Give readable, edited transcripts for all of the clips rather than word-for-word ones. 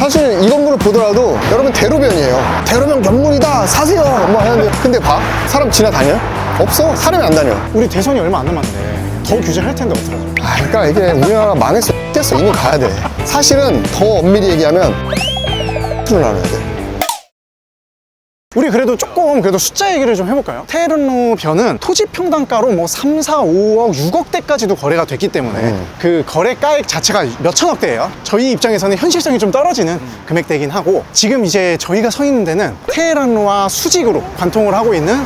사실 이 건물을 보더라도 여러분 대로변이에요. 대로변 건물이다 사세요 뭐 하는데 근데 봐 사람 지나다녀? 없어. 사람이 안 다녀. 우리 대선이 얼마 안 남았는데 더 규제할 텐데 어떡하죠? 그러니까 이게 우리나라 망했어. 깼어. 이미 가야 돼. 사실은 더 엄밀히 얘기하면 를 나눠야 돼. 우리 그래도 숫자 얘기를 좀 해볼까요? 테헤란로 변은 토지 평당가로 뭐 3, 4, 5억, 6억대까지도 거래가 됐기 때문에 그 거래가액 자체가 몇천억대예요. 저희 입장에서는 현실성이 좀 떨어지는 금액대긴 하고, 지금 이제 저희가 서 있는 데는 테헤란로와 수직으로 관통을 하고 있는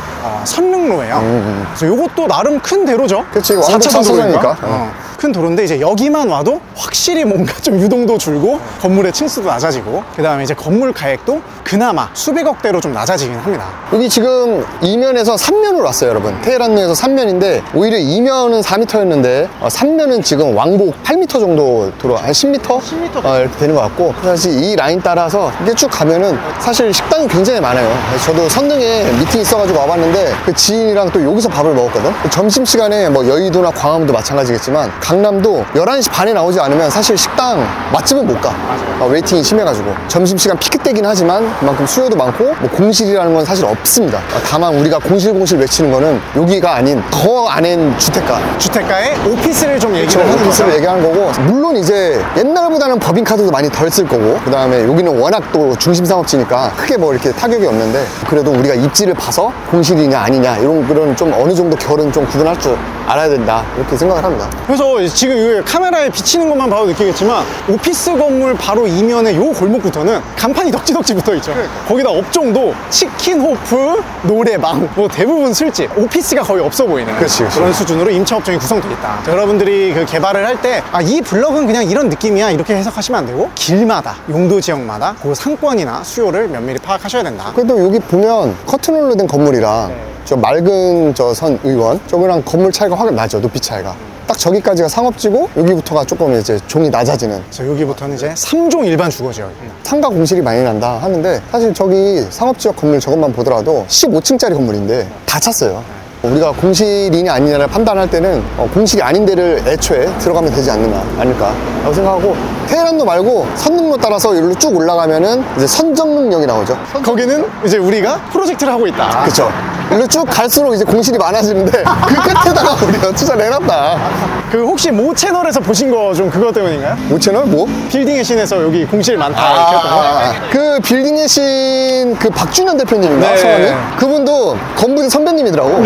선릉로예요. 그래서 이것도 나름 큰 대로죠. 그치, 왕복 4차선 도로니까. 사선이니까. 큰 도로인데 이제 여기만 와도 확실히 뭔가 좀 유동도 줄고 건물의 층수도 낮아지고, 그 다음에 이제 건물 가액도 그나마 수백억대로 좀 낮아지긴 합니다. 여기 지금 이면에서 3면으로 왔어요, 여러분. 테헤란로에서 3면인데 오히려 2면은 4m였는데 3면은 지금 왕복 8m 정도 도로, 한 10m? 10m 이렇게 되는 것 같고, 사실 이 라인 따라서 이게 쭉 가면은 사실 식당이 굉장히 많아요. 저도 선릉에 미팅 있어가지고 와봤는데 그 지인이랑 또 여기서 밥을 먹었거든. 점심시간에 뭐 여의도나 광화문도 마찬가지겠지만 강남도 11시 반에 나오지 않으면 사실 식당 맛집은 못 가. 웨이팅이 심해가지고. 점심시간 피크 때긴 하지만 그만큼 수요도 많고 뭐 공실이라는 건 사실 없습니다. 다만 우리가 공실 외치는 거는 여기가 아닌 더 안엔 주택가에 오피스를 좀 얘기를 하는 오피스를 거죠. 얘기하는 거고, 물론 이제 옛날보다는 법인카드도 많이 덜 쓸 거고, 그 다음에 여기는 워낙 또 중심 상업지니까 크게 뭐 이렇게 타격이 없는데, 그래도 우리가 입지를 봐서 공실이냐 아니냐 이런 그런 좀 어느 정도 결은 좀 구분할 줄 알아야 된다 이렇게 생각을 합니다. 그래서 지금 이 카메라에 비치는 것만 봐도 느끼겠지만 오피스 건물 바로 이면에 요 골목부터는 간판이 덕지덕지 붙어 있죠. 거기다 업종도 치킨 호프, 노래방, 뭐 대부분 술집, 오피스가 거의 없어 보이는 그렇지. 그런 수준으로 임차 업종이 구성되어 있다. 자, 여러분들이 그 개발을 할 때 이 블럭은 그냥 이런 느낌이야 이렇게 해석하시면 안 되고, 길마다 용도 지역마다 그 상권이나 수요를 면밀히 파악하셔야 된다. 그래도 여기 보면 커튼홀로 된 건물이랑 저 맑은 저 선 의원 저거랑 건물 차이가 확 나죠. 높이 차이가 딱 저기까지가 상업지고 여기부터가 조금 이제 종이 낮아지는. 그래서 여기부터는 이제 3종 일반 주거지역입니다. 상가 공실이 많이 난다 하는데 사실 저기 상업지역 건물 저것만 보더라도 15층짜리 건물인데 다 찼어요. 우리가 공실이냐 아니냐를 판단할 때는 공실이 아닌 데를 애초에 들어가면 되지 않을까 라고 생각하고, 테헤란로 말고 선릉로 따라서 여기로 쭉 올라가면은 이제 선정릉역이 나오죠. 거기는 이제 우리가 프로젝트를 하고 있다. 그쵸. 일로 쭉 갈수록 이제 공실이 많아지는데 그 끝에다가 우리가 투자를 해놨다. 그 혹시 모 채널에서 보신 거 좀 그거 때문인가요? 뭐 채널? 뭐? 빌딩의 신에서 여기 공실 많다 이렇게 했던 거. 그 빌딩의 신 그 박준현 대표님인가? 네. 성함이? 그분도 건부대 선배님이더라고.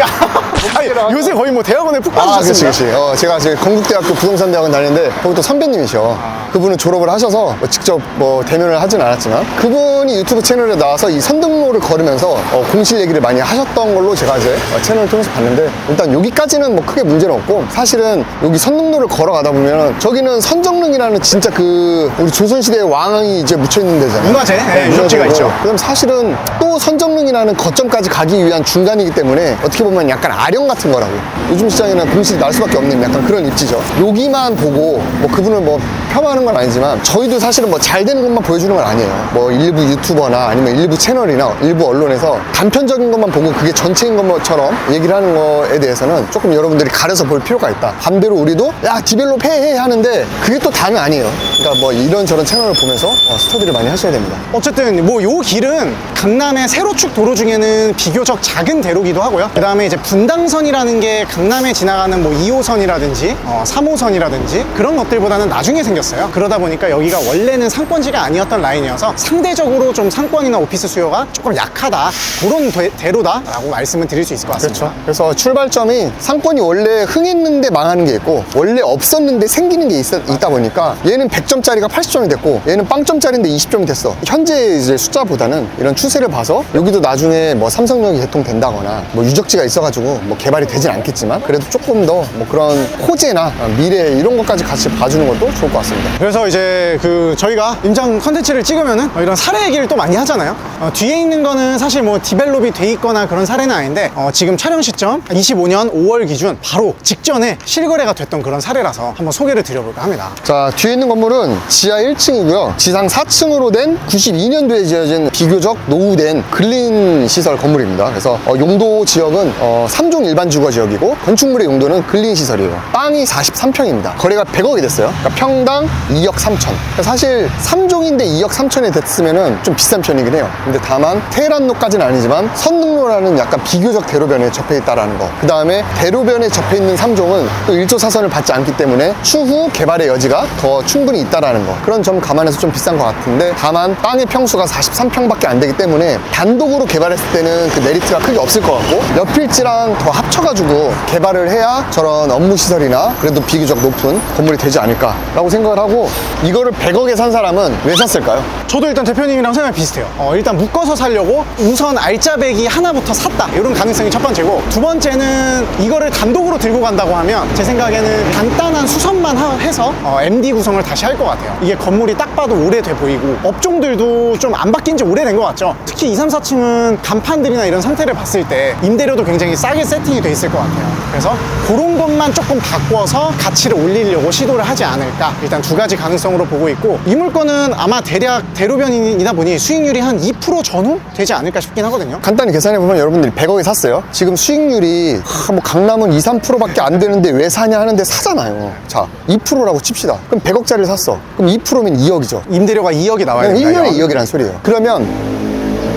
아니, 요새 거의 뭐 대학원에 푹 그치, 빠지셨습니다. 그치. 제가 지금 건국대학교 부동산대학원 다니는데 거기 또 선배님이셔. 그분은 졸업을 하셔서 뭐 직접 뭐 대면을 하진 않았지만 그분이 유튜브 채널에 나와서 이 선등로를 걸으면서 공실 얘기를 많이 하셨던 걸로 제가 이제 채널을 통해서 봤는데, 일단 여기까지는 뭐 크게 문제는 없고, 사실은 여기 선등로를 걸어가다 보면 저기는 선정릉이라는 진짜 그 우리 조선시대의 왕이 이제 묻혀있는 데잖아요. 문화재? 네, 유적지가 있죠. 그럼 사실은 또 선정릉이라는 거점까지 가기 위한 중간이기 때문에 어떻게 보면 약간 아령 같은 거라고. 요즘 시장에는 공실이 날 수밖에 없는 약간 그런 입지죠. 여기만 보고 뭐 그분을 뭐 폄하하는 건 아니지만 저희도 사실은 뭐 잘 되는 것만 보여주는 건 아니에요. 뭐 일부 유튜버나 아니면 일부 채널이나 일부 언론에서 단편적인 것만 보고 그게 전체인 것처럼 얘기를 하는 거에 대해서는 조금 여러분들이 가려서 볼 필요가 있다. 반대로 우리도 야 디벨롭 해 하는데 그게 또 다는 아니에요. 그러니까 뭐 이런저런 채널을 보면서 스터디를 많이 하셔야 됩니다. 어쨌든 뭐 요 길은 강남의 세로축 도로 중에는 비교적 작은 대로기도 하고요. 그 다음에 이제 분당선이라는 게 강남에 지나가는 뭐 2호선이라든지 3호선이라든지 그런 것들보다는 나중에 생겼어요. 그러다 보니까 여기가 원래는 상권지가 아니었던 라인이어서 상대적으로 좀 상권이나 오피스 수요가 조금 약하다, 그런 대로다라고 말씀을 드릴 수 있을 것 같습니다. 그렇죠. 그래서 출발점이 상권이 원래 흥했는데 망하는 게 있고 원래 없었는데 생기는 게 있다 보니까 얘는 100점짜리가 80점이 됐고 얘는 빵점짜리인데 20점이 됐어. 현재 이제 숫자보다는 이런 추세를 봐서 여기도 나중에 뭐 삼성역이 개통된다거나 뭐 유적지가 있어가지고 뭐 개발이 되진 않겠지만 그래도 조금 더 뭐 그런 호재나 미래 이런 것까지 같이 봐주는 것도 좋을 것 같습니다. 그래서 이제 그 저희가 임장 컨텐츠를 찍으면은 이런 사례 얘기를 또 많이 하잖아요. 뒤에 있는 거는 사실 뭐 디벨롭이 돼 있거나 그런 사례는 아닌데 지금 촬영 시점 25년 5월 기준 바로 직전에 실거래가 됐던 그런 사례라서 한번 소개를 드려볼까 합니다. 자, 뒤에 있는 건물은 지하 1층이고요 지상 4층으로 된 92년도에 지어진 비교적 노후된 근린 시설 건물입니다. 그래서 용도 지역은 3종 일반 주거 지역이고 건축물의 용도는 근린 시설이에요. 땅이 43평입니다. 거래가 100억이 됐어요. 그러니까 평당 평당 2억 3천. 사실 3종인데 2억 3천이 됐으면은 좀 비싼 편이긴 해요. 근데 다만 테헤란로까지는 아니지만 선릉로라는 약간 비교적 대로변에 접해 있다라는 거. 그 다음에 대로변에 접해 있는 3종은 또 1조 사선을 받지 않기 때문에 추후 개발의 여지가 더 충분히 있다라는 거. 그런 점 감안해서 좀 비싼 것 같은데, 다만 땅의 평수가 43평밖에 안 되기 때문에 단독으로 개발했을 때는 그 메리트가 크게 없을 것 같고, 옆필지랑 더 합쳐가지고 개발을 해야 저런 업무시설이나 그래도 비교적 높은 건물이 되지 않을까라고 생각을 하고, 이거를 100억에 산 사람은 왜 샀을까요? 저도 일단 대표님이랑 생각이 비슷해요. 일단 묶어서 살려고 우선 알짜배기 하나부터 샀다, 이런 가능성이 첫 번째고, 두 번째는 이거를 단독으로 들고 간다고 하면 제 생각에는 간단한 수선만 해서 MD 구성을 다시 할 것 같아요. 이게 건물이 딱 봐도 오래돼 보이고 업종들도 좀 안 바뀐 지 오래된 것 같죠. 특히 2, 3, 4층은 간판들이나 이런 상태를 봤을 때 임대료도 굉장히 싸게 세팅이 돼 있을 것 같아요. 그래서 그런 것만 조금 바꿔서 가치를 올리려고 시도를 하지 않을까, 일단 두 가지 가능성으로 보고 있고, 이 물건은 아마 대략 대로변이다 보니 수익률이 한 2% 전후 되지 않을까 싶긴 하거든요. 간단히 계산해보면 여러분들이 100억에 샀어요. 지금 수익률이 뭐 강남은 2, 3%밖에 안 되는데 왜 사냐 하는데 사잖아요. 자, 2%라고 칩시다. 그럼 100억짜리를 샀어. 그럼 2%면 2억이죠. 임대료가 2억이 나와야 된다. 1년에 2억이란 소리예요. 그러면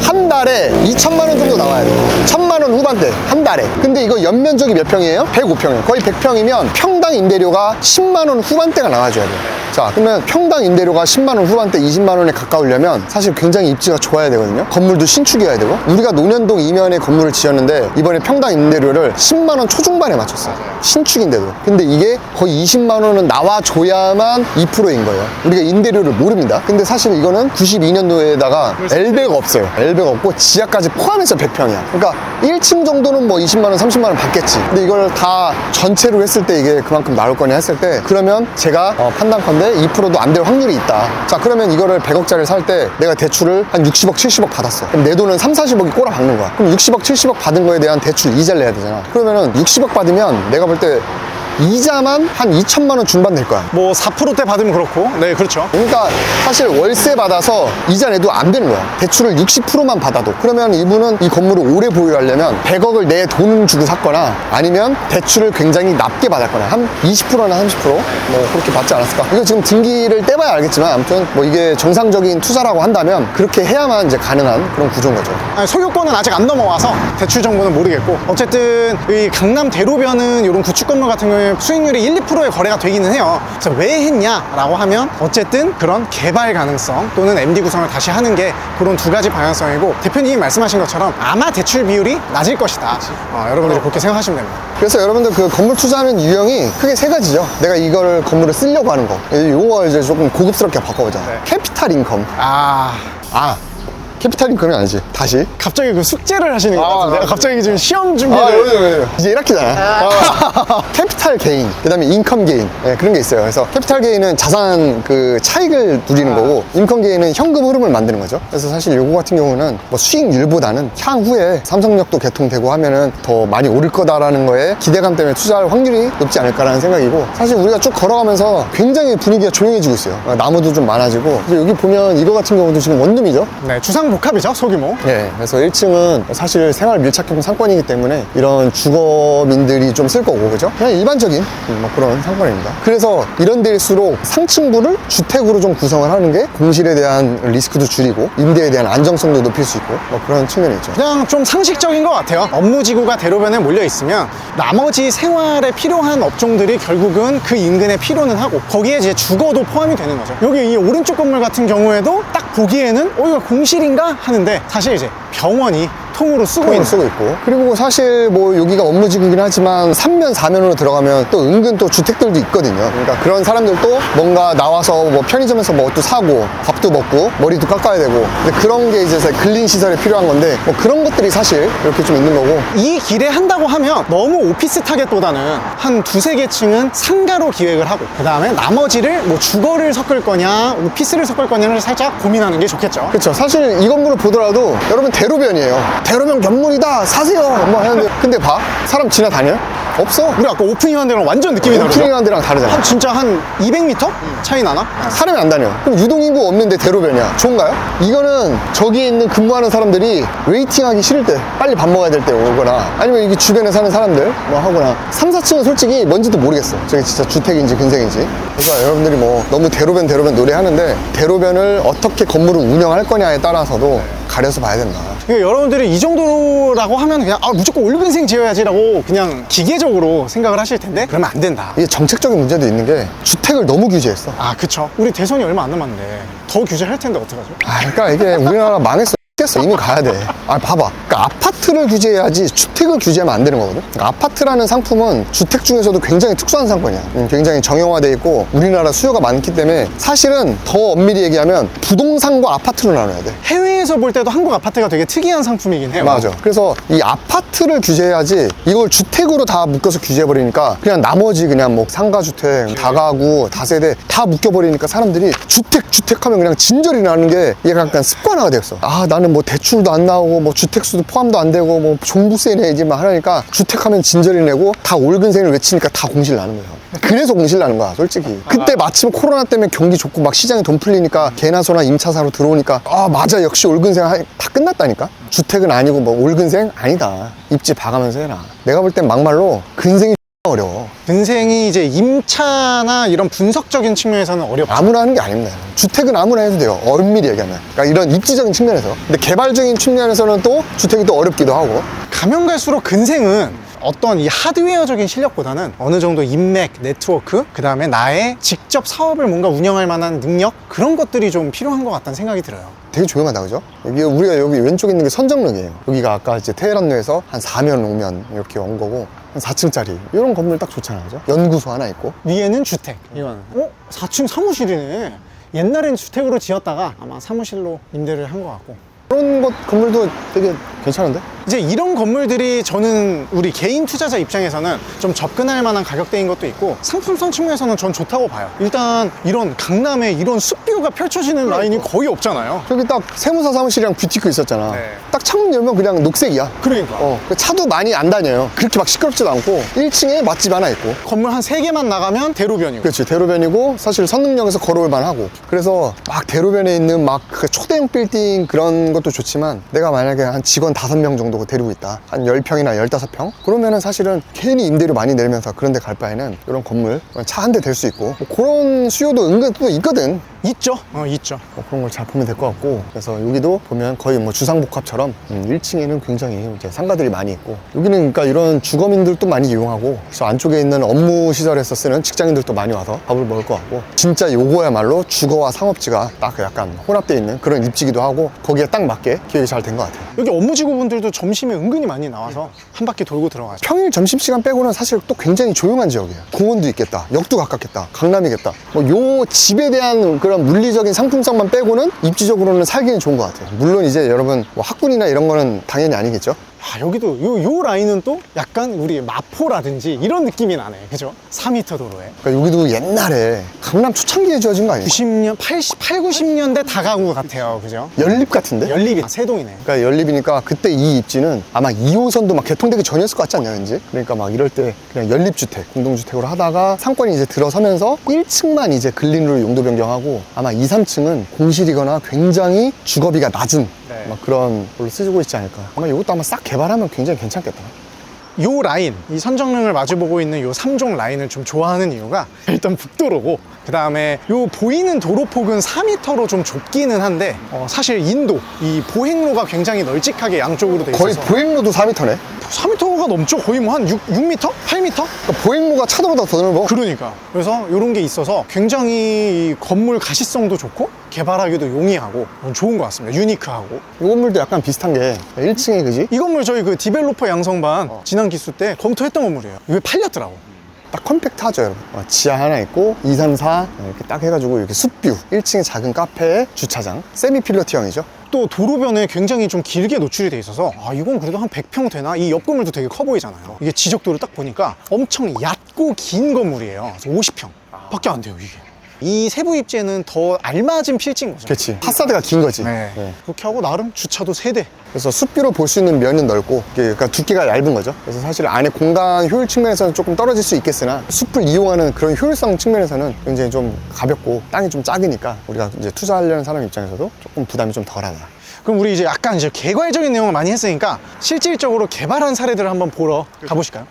한 달에 2천만 원 정도 나와야 돼요. 1,000만 원 후반대, 한 달에. 근데 이거 연면적이 몇 평이에요? 105평이에요. 거의 100평이면 평당 임대료가 10만 원 후반대가 나와줘야 돼요. 자, 그러면 평당 임대료가 10만 원 후반대, 20만 원에 가까우려면 사실 굉장히 입지가 좋아야 되거든요. 건물도 신축이어야 되고. 우리가 논현동 이면에 건물을 지었는데 이번에 평당 임대료를 10만 원 초중반에 맞췄어요. 신축인데도. 근데 이게 거의 20만 원은 나와줘야만 2%인 거예요. 우리가 임대료를 모릅니다. 근데 사실 이거는 92년도에다가 엘베가 없어요. 엘베가 없고 지하까지 포함해서 100평이야. 그러니까 1층 정도는 뭐 20만 원, 30만 원 받겠지. 근데 이걸 다 전체로 했을 때 이게 그만큼 나올 거냐 했을 때, 그러면 제가 판단컨대 2%도 안 될 확률이 있다. 자, 그러면 이거를 100억짜리를 살 때 내가 대출을 한 60억, 70억 받았어. 그럼 내 돈은 3, 40억이 꼬라 박는 거야. 그럼 60억, 70억 받은 거에 대한 대출 이자를 내야 되잖아. 그러면은 60억 받으면 내가 볼 때 이자만 한 2천만 원 중반 될 거야. 뭐 4%대 받으면 그렇고. 네, 그렇죠. 그러니까 사실 월세 받아서 이자 내도 안 되는 거야. 대출을 60%만 받아도. 그러면 이분은 이 건물을 오래 보유하려면 100억을 내 돈 주고 샀거나, 아니면 대출을 굉장히 낮게 받았거나, 한 20%나 30% 뭐 그렇게 받지 않았을까. 이거 지금 등기를 떼봐야 알겠지만, 아무튼 뭐 이게 정상적인 투자라고 한다면 그렇게 해야만 이제 가능한 그런 구조인 거죠. 아니, 소유권은 아직 안 넘어와서 대출 정보는 모르겠고, 어쨌든 이 강남 대로변은 이런 구축 건물 같은 경우에 수익률이 1, 2%의 거래가 되기는 해요. 그래서 왜 했냐라고 하면 어쨌든 그런 개발 가능성 또는 MD 구성을 다시 하는 게 그런 두 가지 방향성이고, 대표님이 말씀하신 것처럼 아마 대출 비율이 낮을 것이다. 여러분들이 그렇게 생각하시면 됩니다. 그래서 여러분들 그 건물 투자하는 유형이 크게 세 가지죠. 내가 이걸 건물을 쓰려고 하는 거. 요거 이제 조금 고급스럽게 바꿔보자. 네. 캐피탈 인컴. 캐피탈 인컴이 아니지. 다시. 갑자기 그 숙제를 하시는 것 같은데. 갑자기 지금 시험 왜. 준비를. 이제 1학기잖아. 캐피탈 게인, 그 다음에 인컴 게인. 네, 그런 게 있어요. 그래서 캐피탈 게인은 자산 그 차익을 누리는 거고, 인컴 게인은 현금 흐름을 만드는 거죠. 그래서 사실 요거 같은 경우는 뭐 수익률보다는 향후에 삼성역도 개통되고 하면은 더 많이 오를 거다라는 거에 기대감 때문에 투자할 확률이 높지 않을까라는 생각이고, 사실 우리가 쭉 걸어가면서 굉장히 분위기가 조용해지고 있어요. 나무도 좀 많아지고. 여기 보면 이거 같은 경우도 지금 원룸이죠. 네, 주상복합이죠, 소규모. 네, 그래서 1층은 사실 생활 밀착형 상권이기 때문에 이런 주거민들이 좀 쓸 거고, 그죠? 그냥 일반적인 뭐 그런 상권입니다. 그래서 이런 데일수록 상층부를 주택으로 좀 구성을 하는 게 공실에 대한 리스크도 줄이고 임대에 대한 안정성도 높일 수 있고 뭐 그런 측면이 있죠. 그냥 좀 상식적인 것 같아요. 업무지구가 대로변에 몰려 있으면 나머지 생활에 필요한 업종들이 결국은 그 인근에 필요는 하고, 거기에 이제 주거도 포함이 되는 거죠. 여기 이 오른쪽 건물 같은 경우에도 딱 보기에는 이거 공실인가 하는데, 사실 이제 병원이 통으로 쓰고 있고, 그리고 사실 뭐 여기가 업무지구긴 하지만 3면 4면으로 들어가면 또 은근 또 주택들도 있거든요. 그러니까 그런 사람들도 뭔가 나와서 뭐 편의점에서 뭐 또 사고 밥도 먹고 머리도 깎아야 되고, 근데 그런 게 이제 근린 시설에 필요한 건데, 뭐 그런 것들이 사실 이렇게 좀 있는 거고. 이 길에 한다고 하면 너무 오피스 타겟보다는 한 두세 개 층은 상가로 기획을 하고, 그 다음에 나머지를 뭐 주거를 섞을 거냐 오피스를 섞을 거냐를 살짝 고민하는 게 좋겠죠. 그렇죠. 사실 이 건물을 보더라도 여러분 대로변이에요. 대로변 견물이다 사세요 뭐 하는데, 근데 봐, 사람 지나다녀요? 없어. 우리 아까 오프닝 한 데랑 완전 느낌이 다르죠? 오프닝한 데랑 다르잖아. 한 진짜 한 200m 차이 나나? 사람이 안 다녀. 그럼 유동인구 없는데 대로변이야. 좋은가요? 이거는 저기 있는 근무하는 사람들이 웨이팅하기 싫을 때, 빨리 밥 먹어야 될 때 오거나, 아니면 여기 주변에 사는 사람들 뭐 하거나. 3, 4층은 솔직히 뭔지도 모르겠어. 저게 진짜 주택인지 근생인지. 그러니까 여러분들이 뭐 너무 대로변 노래하는데, 대로변을 어떻게 건물을 운영할 거냐에 따라서도 가려서 봐야 된다. 그러니까 여러분들이 이 정도라고 하면 그냥 무조건 올근생 지어야지라고 그냥 기계적으로 생각을 하실 텐데 그러면 안 된다. 이게 정책적인 문제도 있는 게, 주택을 너무 규제했어. 그쵸. 우리 대선이 얼마 안 남았는데 더 규제할 텐데 어떡하죠? 그러니까 이게 우리나라 망했어. 이미 가야 돼. 봐봐. 그러니까 아파트를 규제해야지 주택을 규제하면 안 되는 거거든. 그러니까 아파트라는 상품은 주택 중에서도 굉장히 특수한 상권이야. 굉장히 정형화돼 있고 우리나라 수요가 많기 때문에, 사실은 더 엄밀히 얘기하면 부동산과 아파트로 나눠야 돼. 해외에서 볼 때도 한국 아파트가 되게 특이한 상품이긴 해요. 맞아. 그래서 이 아파트를 규제해야지, 이걸 주택으로 다 묶어서 규제해버리니까 그냥 나머지 그냥 뭐 상가주택, 다가구, 다세대 다 묶여버리니까 사람들이 주택 하면 그냥 진절이 나는 게, 얘가 약간 습관화가 되었어. 나는 뭐 대출도 안 나오고 뭐 주택수도 포함도 안 되고 뭐 종부세 내지 막 하니까, 주택하면 진절이 내고 다 올근생을 외치니까 다 공실 나는 거야. 그래서 공실 나는 거야, 솔직히. 그때 마침 코로나 때문에 경기 좋고 막 시장에 돈 풀리니까 개나소나 임차사로 들어오니까, 맞아, 역시 올근생 다 끝났다니까. 주택은 아니고 뭐 올근생 아니다. 입지 봐가면서 해라. 내가 볼 땐 막말로 근생이 어려워. 근생이 이제 임차나 이런 분석적인 측면에서는 어렵죠. 아무나 하는 게 아닙니다. 주택은 아무나 해도 돼요, 엄밀히 얘기하면. 그러니까 이런 입지적인 측면에서. 근데 개발적인 측면에서는 또 주택이 또 어렵기도 하고. 가면 갈수록 근생은 어떤 이 하드웨어적인 실력보다는 어느 정도 인맥, 네트워크, 그 다음에 나의 직접 사업을 뭔가 운영할 만한 능력, 그런 것들이 좀 필요한 것 같다는 생각이 들어요. 되게 조용하다, 그죠? 우리가 여기 왼쪽에 있는 게 선정릉이에요. 여기가 아까 이제 테헤란로에서 한 4면 5면 이렇게 온 거고, 한 4층짜리 이런 건물 딱 좋잖아, 그죠? 연구소 하나 있고. 위에는 주택, 이거는 4층 사무실이네. 옛날엔 주택으로 지었다가 아마 사무실로 임대를 한 것 같고. 그런 건물도 되게 괜찮은데? 이제 이런 건물들이 저는 우리 개인 투자자 입장에서는 좀 접근할 만한 가격대인 것도 있고, 상품성 측면에서는 전 좋다고 봐요. 일단 이런 강남에 이런 숲뷰가 펼쳐지는 라인이 거의 없잖아요. 저기 딱 세무사 사무실이랑 뷰티크 있었잖아. 네. 딱 창문 열면 그냥 녹색이야. 그러니까 차도 많이 안 다녀요. 그렇게 막 시끄럽지도 않고, 1층에 맛집 하나 있고. 건물 한 3개만 나가면 대로변이고. 그렇지, 대로변이고, 사실 선릉역에서 걸어올 만하고. 그래서 막 대로변에 있는 막 그 초대형 빌딩 그런 것도 좋지만, 내가 만약에 한 직원 5명 정도 데리고 있다, 한 10평이나 15평, 그러면은 사실은 괜히 임대료 많이 내면서 그런 데 갈 바에는 이런 건물 차 한 대 댈 수 있고, 뭐 그런 수요도 은근 또 있거든. 있죠. 있죠. 그런 걸 잘 보면 될 것 같고. 그래서 여기도 보면 거의 뭐 주상복합처럼 1층에는 굉장히 이제 상가들이 많이 있고, 여기는 그러니까 이런 주거민들도 많이 이용하고, 그래서 안쪽에 있는 업무 시설에서 쓰는 직장인들도 많이 와서 밥을 먹을 것 같고, 진짜 요거야말로 주거와 상업지가 딱 약간 혼합되어 있는 그런 입지기도 하고, 거기에 딱 맞게 기획이 잘 된 것 같아요. 여기 업무직원분들도 점심에 은근히 많이 나와서 한 바퀴 돌고 들어가죠. 평일 점심시간 빼고는 사실 또 굉장히 조용한 지역이에요. 공원도 있겠다, 역도 가깝겠다, 강남이겠다. 뭐 요 집에 대한 그런 물리적인 상품성만 빼고는 입지적으로는 살기는 좋은 것 같아요. 물론 이제 여러분 뭐 학군이나 이런 거는 당연히 아니겠죠. 여기도 요 라인은 또 약간 우리 마포라든지 이런 느낌이 나네. 그죠? 4m 도로에. 그러니까 여기도 옛날에 강남 초창기에 지어진 거 아니에요? 90년, 90년대 다가구 같아요. 그죠? 연립 같은데? 연립이 세동이네. 그러니까 연립이니까 그때 이 입지는 아마 2호선도 막 개통되기 전이었을 것 같지 않냐, 왠지? 그러니까 막 이럴 때 그냥 연립주택, 공동주택으로 하다가 상권이 이제 들어서면서 1층만 이제 근린으로 용도 변경하고, 아마 2, 3층은 공실이거나 굉장히 주거비가 낮은 막 그런 걸로 쓰고 있지 않을까. 아마 이것도 아마 싹 개발하면 굉장히 괜찮겠다. 요 라인, 이 선정릉을 마주보고 있는 요 3종 라인을 좀 좋아하는 이유가 일단 북도로고, 그 다음에 요 보이는 도로폭은 4m로 좀 좁기는 한데, 사실 인도, 이 보행로가 굉장히 널찍하게 양쪽으로 돼 있어서 거의 보행로도 4m네. 4m가 넘죠? 거의 뭐 한 6m? 8m? 그러니까 보행로가 차도보다 더 넓어. 그러니까. 그래서 이런 게 있어서 굉장히 이 건물 가시성도 좋고 개발하기도 용이하고 좋은 것 같습니다. 유니크하고. 이 건물도 약간 비슷한 게 1층에 그지? 이 건물 저희 그 디벨로퍼 양성반 지난 기수 때 검토했던 건물이에요. 이게 팔렸더라고. 딱 컴팩트하죠, 여러분. 지하 하나 있고 2, 3, 4 이렇게 딱 해가지고 이렇게 숲뷰, 1층에 작은 카페에 주차장, 세미 필러티형이죠. 또 도로변에 굉장히 좀 길게 노출이 돼 있어서 이건 그래도 한 100평 되나? 이 옆 건물도 되게 커 보이잖아요. 이게 지적도를 딱 보니까 엄청 얕고 긴 건물이에요. 그래서 50평 밖에 안 돼요, 이게. 이 세부 입지에는 더 알맞은 필지인 거죠. 그렇지. 파사드가 긴 거지. 네. 그렇게 하고 나름 주차도 3대. 그래서 숲뷰로 볼 수 있는 면은 넓고, 그러니까 두께가 얇은 거죠. 그래서 사실 안에 공간 효율 측면에서는 조금 떨어질 수 있겠으나 숲을 이용하는 그런 효율성 측면에서는 굉장히 좀 가볍고 땅이 좀 작으니까 우리가 이제 투자하려는 사람 입장에서도 조금 부담이 좀 덜하다. 그럼 우리 이제 약간 이제 개괄적인 내용을 많이 했으니까 실질적으로 개발한 사례들을 한번 보러 가보실까요?